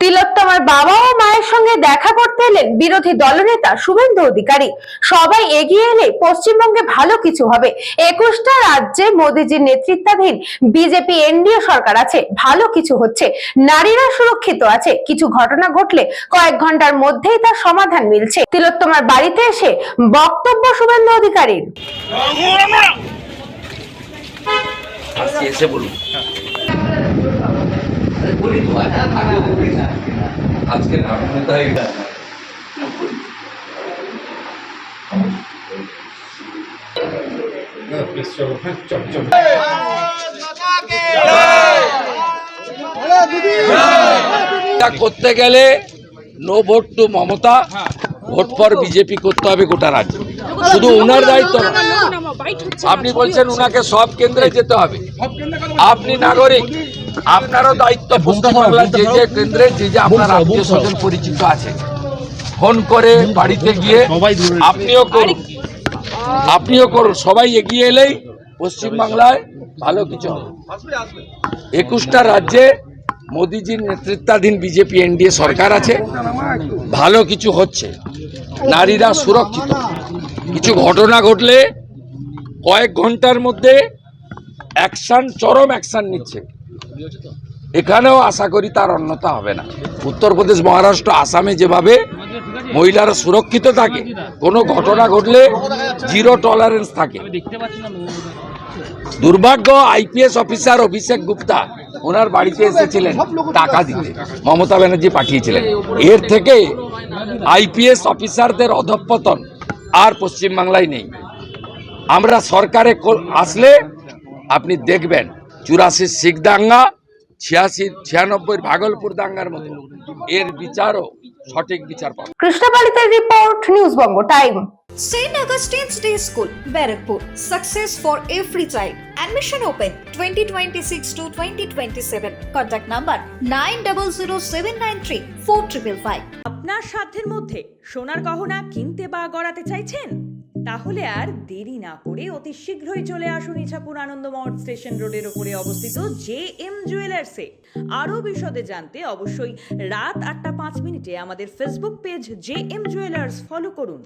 তিলোত্তমার বাবা ও মায়ের সঙ্গে দেখা করতে এলেন বিরোধী দলনেতা শুভেন্দু অধিকারী। সবাই এগিয়ে এলে পশ্চিমবঙ্গে ভালো কিছু হবে। 21টা রাজ্যে মোদীজির নেতৃত্বাধীন বিজেপি এনডিএ সরকার আছে, ভালো কিছু হচ্ছে, নারীরা সুরক্ষিত আছে। কিছু ঘটনা ঘটলে কয়েক ঘন্টার মধ্যেই তার সমাধান মিলছে। তিলোত্তমার বাড়িতে এসে বক্তব্য শুভেন্দু অধিকারীর। আজকে করতে গেলে no vote to Mamata, vote for BJP করতে হবে গোটা রাজ্যে। শুধু উনার দায়িত্ব না, আপনি বলছেন উনাকে সব কেন্দ্রে যেতে হবে, আপনি নাগরিক, আপনারও দায়িত্ব পশ্চিমবাংলার যে যে কেন্দ্রে যে যে আপনার আত্মীয় স্বজন পরিচিত আছে ফোন করে বাড়িতে গিয়ে আপনিও করুন। সবাই এগিয়ে এলেই পশ্চিমবাংলায় ভালো কিছু হবে। 21টা রাজ্যে মোদীজির নেতৃত্বাধীন বিজেপি এনডিএ সরকার আছে, ভালো কিছু হচ্ছে, নারীরা সুরক্ষিত। কিছু ঘটনা ঘটলে কয়েক ঘন্টার মধ্যে অ্যাকশন, চরম অ্যাকশন নিচ্ছে। এখানেও আশা করি তার অন্যতা হবে না। উত্তরপ্রদেশ, মহারাষ্ট্র, আসামে যেভাবে মহিলারা সুরক্ষিত থাকে, কোনো ঘটনা ঘটলে জিরো টলারেন্স থাকে। দুর্ভাগ্য, আইপিএস অফিসার অভিষেক গুপ্তা ওনার বাড়িতে এসেছিলেন টাকা দিতে, মমতা ব্যানার্জি পাঠিয়েছিলেন। এর থেকে আইপিএস অফিসারদের অধঃপতন আর পশ্চিমবাংলায় নেই। আমরা সরকারে আসলে আপনি দেখবেন 84 শিখ দাঙ্গা, 96 ভাগলপুর দাঙ্গার মতো এর বিচারও সঠিক বিচার পাবে। কৃষ্ণপালিতের report, news Banga time. St. Augustine's Day School, Barrackpur. Success for every child. Admission open 2026 to 2027. Contact number 9007934555. আপনার সাধ্যের মধ্যে সোনার গহনা কিনতে বা গড়াতে চাইছেন? তাহলে আর দেরি না করে অতি শীঘ্রই চলে আসুন ইছাপুর আনন্দমঠ স্টেশন রোডের উপরে অবস্থিত JM জুয়েলার্সে। আরও বিশদে জানতে অবশ্যই রাত 8টা 5 মিনিটে আমাদের Facebook page JM jewellers follow করুন।